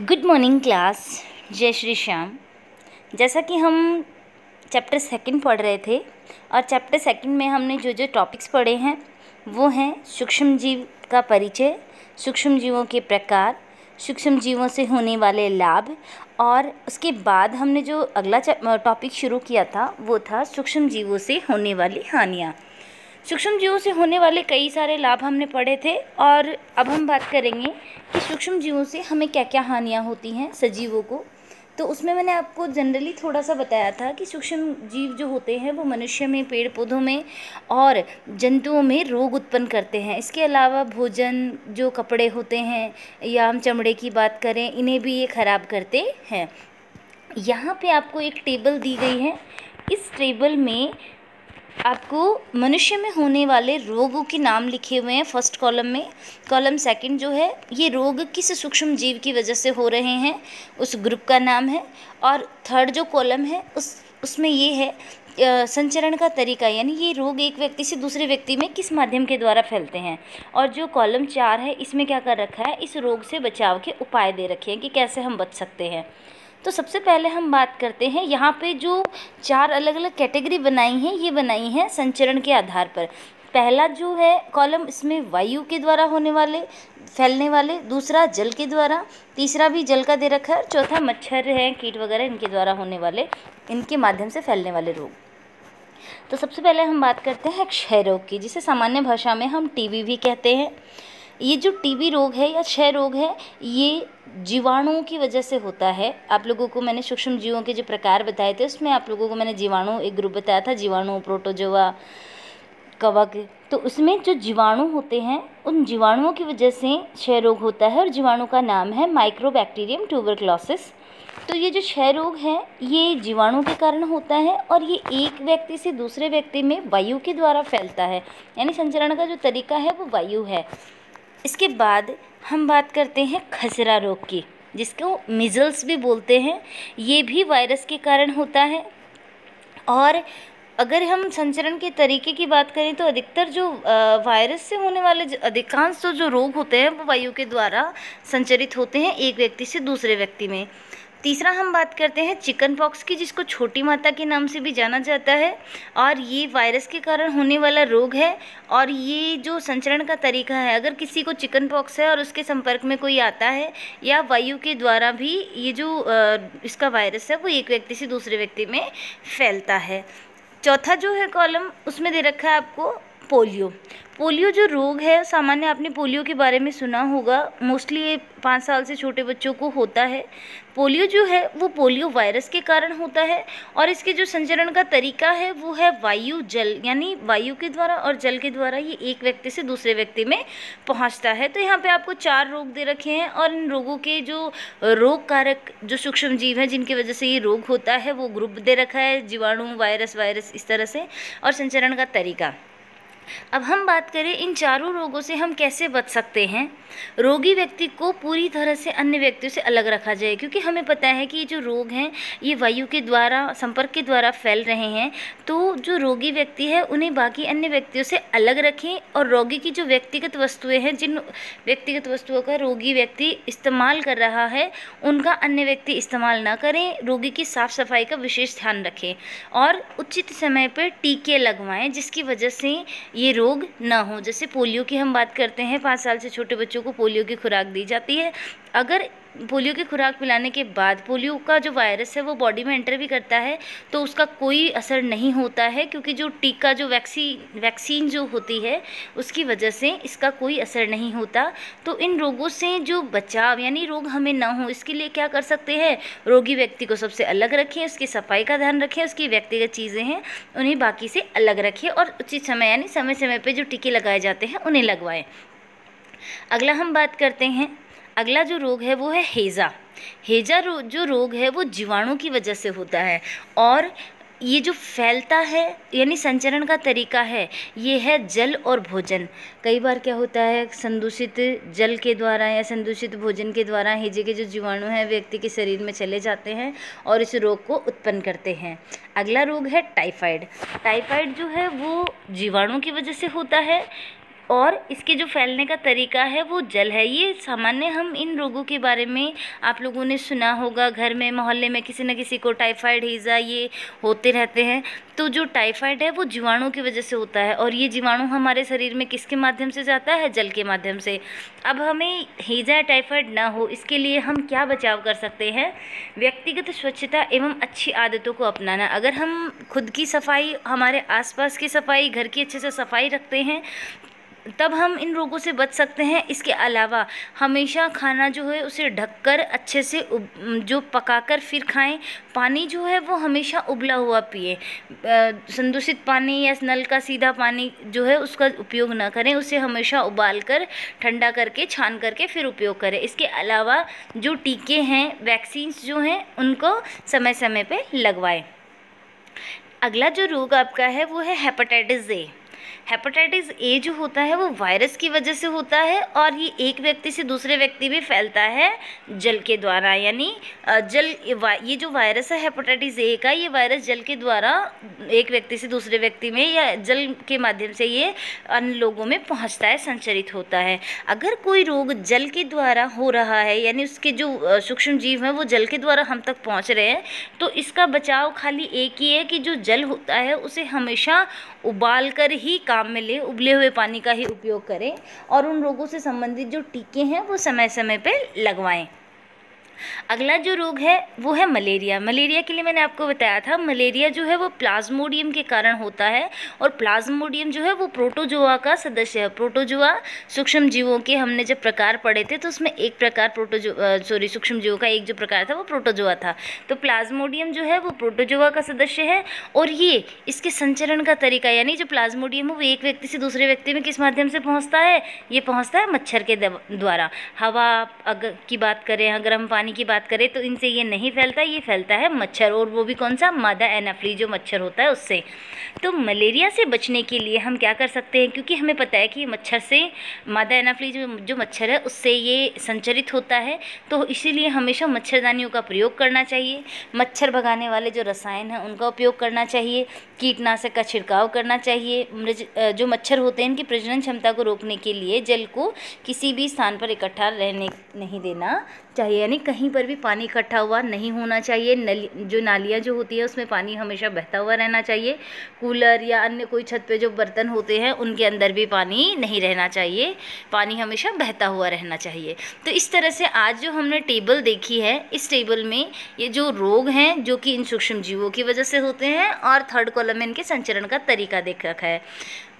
Good morning class. जय श्री श्याम। जैसा कि हम चैप्टर सेकंड पढ़ रहे थे और चैप्टर सेकंड में हमने जो जो टॉपिक्स पढ़े हैं वो हैं सूक्ष्म जीव का परिचय, सूक्ष्म जीवों के प्रकार, सूक्ष्म जीवों से होने वाले लाभ, और उसके बाद हमने जो अगला टॉपिक शुरू किया था वो था सूक्ष्म जीवों से होने वाली हानियाँ। सूक्ष्म जीवों से होने वाले कई सारे लाभ हमने पढ़े थे और अब हम बात करेंगे कि सूक्ष्म जीवों से हमें क्या क्या हानियाँ होती हैं सजीवों को। तो उसमें मैंने आपको जनरली थोड़ा सा बताया था कि सूक्ष्म जीव जो होते हैं वो मनुष्य में, पेड़ पौधों में और जंतुओं में रोग उत्पन्न करते हैं। इसके अलावा भोजन, जो कपड़े होते हैं या हम चमड़े की बात करें, इन्हें भी ये ख़राब करते हैं। यहाँ पे आपको एक टेबल दी गई है। इस टेबल में आपको मनुष्य में होने वाले रोगों के नाम लिखे हुए हैं फर्स्ट कॉलम में। कॉलम सेकंड जो है, ये रोग किस सूक्ष्म जीव की वजह से हो रहे हैं उस ग्रुप का नाम है। और थर्ड जो कॉलम है उसमें ये है संचरण का तरीका, यानी ये रोग एक व्यक्ति से दूसरे व्यक्ति में किस माध्यम के द्वारा फैलते हैं। और जो कॉलम 4 है इसमें क्या कर रखा है, इस रोग से बचाव के उपाय दे रखे हैं कि कैसे हम बच सकते हैं। तो सबसे पहले हम बात करते हैं, यहाँ पे जो 4 अलग अलग कैटेगरी बनाई हैं ये बनाई हैं संचरण के आधार पर। पहला जो है कॉलम, इसमें वायु के द्वारा होने वाले फैलने वाले, दूसरा जल के द्वारा, तीसरा भी जल का दे रखा है, चौथा मच्छर है, कीट वगैरह इनके द्वारा होने वाले, इनके माध्यम से फैलने वाले रोग। तो सबसे पहले हम बात करते हैं क्षय रोग की, जिसे सामान्य भाषा में हम टीबी भी कहते हैं। ये जो टीबी रोग है या क्षय रोग है, ये जीवाणुओं की वजह से होता है। आप लोगों को मैंने सूक्ष्म जीवों के जो प्रकार बताए थे उसमें आप लोगों को मैंने जीवाणु एक ग्रुप बताया था, जीवाणु, प्रोटोजोआ, कवक। तो उसमें जो जीवाणु होते हैं उन जीवाणुओं की वजह से क्षय रोग होता है और जीवाणु का नाम है माइक्रोबैक्टीरियम ट्यूबरक्लोसिस। तो ये जो क्षय रोग है ये जीवाणु के कारण होता है और ये एक व्यक्ति से दूसरे व्यक्ति में वायु के द्वारा फैलता है, यानी संचरण का जो तरीका है वो वायु है। इसके बाद हम बात करते हैं खसरा रोग की, जिसको मिजल्स भी बोलते हैं। ये भी वायरस के कारण होता है। और अगर हम संचरण के तरीके की बात करें तो अधिकतर जो वायरस से होने वाले अधिकांश तो जो रोग होते हैं वो वायु के द्वारा संचरित होते हैं एक व्यक्ति से दूसरे व्यक्ति में। तीसरा हम बात करते हैं चिकन पॉक्स की, जिसको छोटी माता के नाम से भी जाना जाता है, और ये वायरस के कारण होने वाला रोग है। और ये जो संचरण का तरीका है, अगर किसी को चिकन पॉक्स है और उसके संपर्क में कोई आता है या वायु के द्वारा भी ये जो इसका वायरस है वो एक व्यक्ति से दूसरे व्यक्ति में फैलता है। चौथा जो है कॉलम, उसमें दे रखा है आपको पोलियो। पोलियो जो रोग है, सामान्य आपने पोलियो के बारे में सुना होगा, मोस्टली ये 5 साल से छोटे बच्चों को होता है। पोलियो जो है वो पोलियो वायरस के कारण होता है और इसके जो संचरण का तरीका है वो है वायु जल, यानी वायु के द्वारा और जल के द्वारा ये एक व्यक्ति से दूसरे व्यक्ति में पहुंचता है। तो यहाँ पे आपको 4 रोग दे रखे हैं और इन रोगों के जो रोग कारक जो सूक्ष्म जीव हैं जिनकी वजह से ये रोग होता है वो ग्रुप दे रखा है, जीवाणु, वायरस इस तरह से, और संचरण का तरीका। अब हम बात करें इन चारों रोगों से हम कैसे बच सकते हैं। रोगी व्यक्ति को पूरी तरह से अन्य व्यक्तियों से अलग रखा जाए, क्योंकि हमें पता है कि ये जो रोग हैं ये वायु के द्वारा, संपर्क के द्वारा फैल रहे हैं। तो जो रोगी व्यक्ति है उन्हें बाकी अन्य व्यक्तियों से अलग रखें और रोगी की जो व्यक्तिगत वस्तुएं हैं, जिन व्यक्तिगत वस्तुओं का रोगी व्यक्ति इस्तेमाल कर रहा है उनका अन्य व्यक्ति इस्तेमाल ना करें। रोगी की साफ़ सफाई का विशेष ध्यान रखें और उचित समय पर टीके लगवाएं, जिसकी वजह से ये रोग ना हो। जैसे पोलियो की हम बात करते हैं, 5 साल से छोटे बच्चों को पोलियो की खुराक दी जाती है। अगर पोलियो की खुराक पिलाने के बाद पोलियो का जो वायरस है वो बॉडी में एंटर भी करता है तो उसका कोई असर नहीं होता है, क्योंकि जो टीका, जो वैक्सीन जो होती है उसकी वजह से इसका कोई असर नहीं होता। तो इन रोगों से जो बचाव, यानी रोग हमें ना हो, इसके लिए क्या कर सकते हैं, रोगी व्यक्ति को सबसे अलग रखें, उसकी सफाई का ध्यान रखें, उसकी व्यक्तिगत चीज़ें हैं उन्हें बाकी से अलग रखें और उचित समय, यानी समय समय पर जो टीके लगाए जाते हैं उन्हें लगवाएं। अगला हम बात करते हैं, अगला जो रोग है वो है हैजा। हैजा जो रोग है वो जीवाणु की वजह से होता है और ये जो फैलता है, यानी संचरण का तरीका है, ये है जल और भोजन। कई बार क्या होता है, संदूषित जल के द्वारा या संदूषित भोजन के द्वारा हैजे के जो जीवाणु हैं व्यक्ति के शरीर में चले जाते हैं और इस रोग को उत्पन्न करते हैं। अगला रोग है टाइफाइड। टाइफाइड जो है वो जीवाणु की वजह से होता है और इसके जो फैलने का तरीका है वो जल है। ये सामान्य हम इन रोगों के बारे में आप लोगों ने सुना होगा, घर में मोहल्ले में किसी न किसी को टाइफाइड, हैज़ा ये होते रहते हैं। तो जो टाइफाइड है वो जीवाणु की वजह से होता है, और ये जीवाणु हमारे शरीर में किसके माध्यम से जाता है? जल के माध्यम से। अब हमें हैज़ा, टाइफाइड ना हो इसके लिए हम क्या बचाव कर सकते हैं? व्यक्तिगत स्वच्छता एवं अच्छी आदतों को अपनाना। अगर हम खुद की सफाई, हमारे आसपास की सफाई, घर की अच्छे से सफाई रखते हैं तब हम इन रोगों से बच सकते हैं। इसके अलावा हमेशा खाना जो है उसे ढककर अच्छे से जो पकाकर फिर खाएं। पानी जो है वो हमेशा उबला हुआ पिए। संदूषित पानी या नल का सीधा पानी जो है उसका उपयोग ना करें, उसे हमेशा उबाल कर ठंडा करके छान करके फिर उपयोग करें। इसके अलावा जो टीके हैं, वैक्सीन्स जो हैं, उनको समय समय पे लगवाएं। अगला जो रोग आपका है वो है हेपेटाइटिस ए। हेपेटाइटिस ए जो होता है वो वायरस की वजह से होता है, और ये एक व्यक्ति से दूसरे व्यक्ति में फैलता है जल के द्वारा। यानी ये जो वायरस है हेपेटाइटिस ए का, ये वायरस जल के द्वारा एक व्यक्ति से दूसरे व्यक्ति में या जल के माध्यम से ये अन्य लोगों में पहुंचता है, संचरित होता है। अगर कोई रोग जल के द्वारा हो रहा है, यानी उसके जो सूक्ष्म जीव हैं वो जल के द्वारा हम तक पहुँच रहे हैं, तो इसका बचाव खाली एक ही है कि जो जल होता है उसे हमेशा उबाल कर ही काम में ले, उबले हुए पानी का ही उपयोग करें, और उन रोगों से संबंधित जो टीके हैं वो समय समय पे लगवाएं। अगला जो रोग है वो है मलेरिया। मलेरिया के लिए मैंने आपको बताया था, मलेरिया जो है वो प्लाज्मोडियम के कारण होता है, और प्लाज्मोडियम जो है वो प्रोटोजोआ का सदस्य है। प्रोटोजोआ सूक्ष्म जीवों के हमने जब प्रकार पढ़े थे तो उसमें एक प्रकार सूक्ष्म जीवों का एक जो प्रकार था वो प्रोटोजोआ था। तो प्लाज्मोडियम जो है वो प्रोटोजोआ का सदस्य है, और ये इसके संचरण का तरीका, यानी जो प्लाज्मोडियम है वो एक व्यक्ति से दूसरे व्यक्ति में किस माध्यम से पहुँचता है? ये पहुँचता है मच्छर के द्वारा। हवा अगर की बात करें, अगर हम पानी की बात करें तो इनसे ये नहीं फैलता, ये फैलता है मच्छर, और वो भी कौन सा? मादा एनाफ्लीज जो मच्छर होता है उससे। तो मलेरिया से बचने के लिए हम क्या कर सकते हैं? क्योंकि हमें पता है कि मच्छर से, मादा एनाफ्लीज जो मच्छर है उससे ये संचरित होता है, तो इसीलिए हमेशा मच्छरदानियों का प्रयोग करना चाहिए। मच्छर भगाने वाले जो रसायन हैं उनका उपयोग करना चाहिए। कीटनाशक का छिड़काव करना चाहिए। जो मच्छर होते हैं इनकी प्रजनन क्षमता को रोकने के लिए जल को किसी भी स्थान पर इकट्ठा रहने नहीं देना चाहिए, यानी कहीं पर भी पानी इकट्ठा हुआ नहीं होना चाहिए। जो नालियाँ जो होती है उसमें पानी हमेशा बहता हुआ रहना चाहिए। कूलर या अन्य कोई छत पे जो बर्तन होते हैं उनके अंदर भी पानी नहीं रहना चाहिए, पानी हमेशा बहता हुआ रहना चाहिए। तो इस तरह से आज जो हमने टेबल देखी है, इस टेबल में ये जो रोग हैं जो कि इन सूक्ष्म जीवों की वजह से होते हैं, और थर्ड कॉलम में इनके संचरण का तरीका देख रखा है।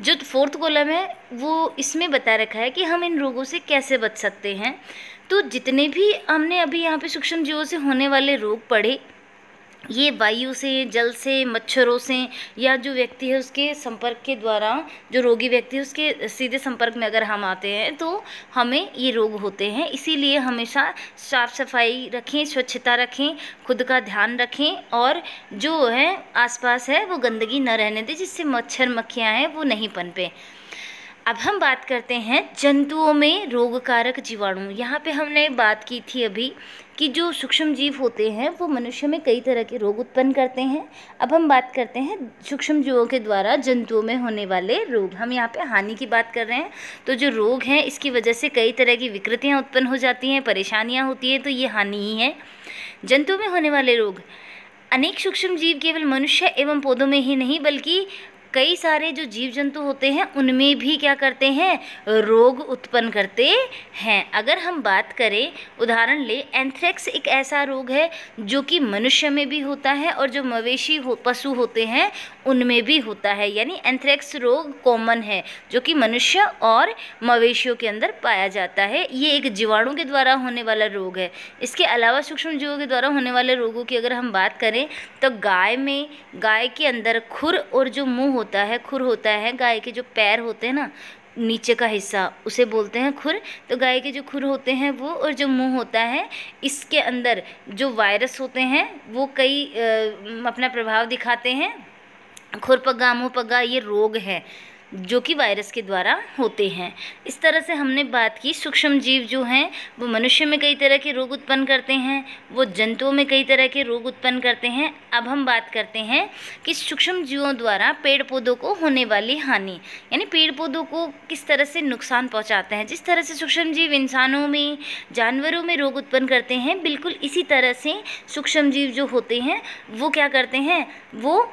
जो फोर्थ कॉलम है वो इसमें बता रखा है कि हम इन रोगों से कैसे बच सकते हैं। तो जितने भी हमने अभी यहाँ पे सूक्ष्म जीवों से होने वाले रोग पढ़े, ये वायु से, जल से, मच्छरों से, या जो व्यक्ति है उसके संपर्क के द्वारा, जो रोगी व्यक्ति है उसके सीधे संपर्क में अगर हम आते हैं तो हमें ये रोग होते हैं। इसीलिए हमेशा साफ सफाई रखें, स्वच्छता रखें, खुद का ध्यान रखें, और जो है आसपास है वो गंदगी न रहने दें, जिससे मच्छर मक्खियाँ हैं वो नहीं पनपे। अब हम बात करते हैं जंतुओं में रोगकारक जीवाणु। यहाँ पे हमने बात की थी अभी कि जो सूक्ष्म जीव होते हैं वो मनुष्य में कई तरह के रोग उत्पन्न करते हैं। अब हम बात करते हैं सूक्ष्म जीवों के द्वारा जंतुओं में होने वाले रोग। हम यहाँ पे हानि की बात कर रहे हैं। तो जो रोग हैं इसकी वजह से कई तरह की विकृतियाँ उत्पन्न हो जाती हैं, परेशानियाँ होती हैं, तो ये हानि ही है। जंतुओं में होने वाले रोग, अनेक सूक्ष्म जीव केवल मनुष्य एवं पौधों में ही नहीं बल्कि कई सारे जो जीव जंतु होते हैं उनमें भी क्या करते हैं? रोग उत्पन्न करते हैं। अगर हम बात करें, उदाहरण ले, एंथ्रेक्स एक ऐसा रोग है जो कि मनुष्य में भी होता है और जो मवेशी पशु होते हैं उनमें भी होता है। यानी एंथ्रेक्स रोग कॉमन है जो कि मनुष्य और मवेशियों के अंदर पाया जाता है। ये एक जीवाणु के द्वारा होने वाला रोग है। इसके अलावा सूक्ष्म जीवों के द्वारा होने वाले रोगों की अगर हम बात करें तो गाय के अंदर खुर और जो मुंह होता है, खुर होता है, गाय के जो पैर होते हैं ना, नीचे का हिस्सा, उसे बोलते हैं खुर। तो गाय के जो खुर होते हैं वो, और जो मुंह होता है, इसके अंदर जो वायरस होते हैं वो कई अपना प्रभाव दिखाते हैं। खुरपक्का, मुंहपक्का ये रोग है जो कि वायरस के द्वारा होते हैं। इस तरह से हमने बात की सूक्ष्म जीव जो हैं वो मनुष्य में कई तरह के रोग उत्पन्न करते हैं, वो जंतुओं में कई तरह के रोग उत्पन्न करते हैं। अब हम बात करते हैं कि सूक्ष्म जीवों द्वारा पेड़ पौधों को होने वाली हानि, यानी पेड़ पौधों को किस तरह से नुकसान पहुंचाते हैं। जिस तरह से सूक्ष्म जीव इंसानों में, जानवरों में रोग उत्पन्न करते हैं, बिल्कुल इसी तरह से सूक्ष्म जीव जो होते हैं वो क्या करते हैं, वो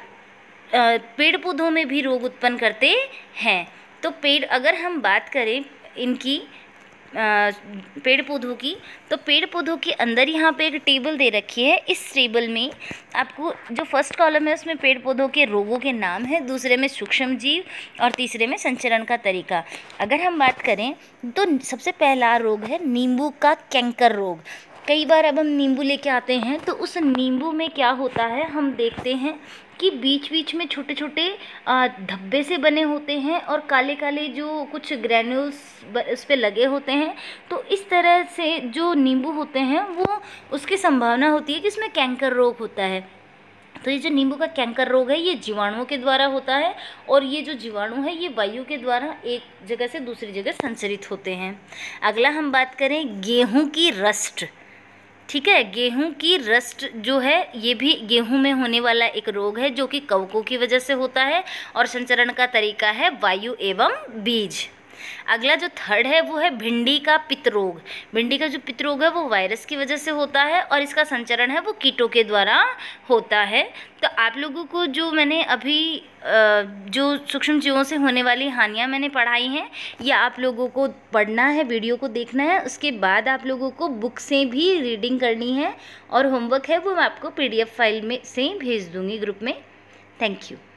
पेड़ पौधों में भी रोग उत्पन्न करते हैं। तो अगर हम बात करें इनकी पेड़ पौधों की, तो पेड़ पौधों के अंदर यहाँ पे एक टेबल दे रखी है। इस टेबल में आपको जो फर्स्ट कॉलम है उसमें पेड़ पौधों के रोगों के नाम है, दूसरे में सूक्ष्म जीव और तीसरे में संचरण का तरीका। अगर हम बात करें तो सबसे पहला रोग है नींबू का कैंकर रोग। कई बार अब हम नींबू लेके आते हैं तो उस नींबू में क्या होता है, हम देखते हैं कि बीच बीच में छोटे छोटे धब्बे से बने होते हैं और काले काले जो कुछ ग्रैन्यूल्स उस पर लगे होते हैं। तो इस तरह से जो नींबू होते हैं वो उसकी संभावना होती है कि इसमें कैंकर रोग होता है। तो ये जो नींबू का कैंकर रोग है ये जीवाणुओं के द्वारा होता है और ये जो जीवाणु है ये वायु के द्वारा एक जगह से दूसरी जगह संचरित होते हैं। अगला हम बात करें गेहूं की रस्ट। ठीक है, गेहूं की रस्ट जो है ये भी गेहूं में होने वाला एक रोग है जो कि कवकों की वजह से होता है और संचरण का तरीका है वायु एवं बीज। अगला जो थर्ड है वो है भिंडी का पित्त रोग। भिंडी का जो पित्त रोग है वो वायरस की वजह से होता है और इसका संचरण है वो कीटों के द्वारा होता है। तो आप लोगों को जो मैंने अभी जो सूक्ष्म जीवों से होने वाली हानियां मैंने पढ़ाई हैं, ये आप लोगों को पढ़ना है, वीडियो को देखना है, उसके बाद आप लोगों को बुक से भी रीडिंग करनी है और होमवर्क है वो मैं आपको PDF फाइल में से भेज दूँगी ग्रुप में। Thank you.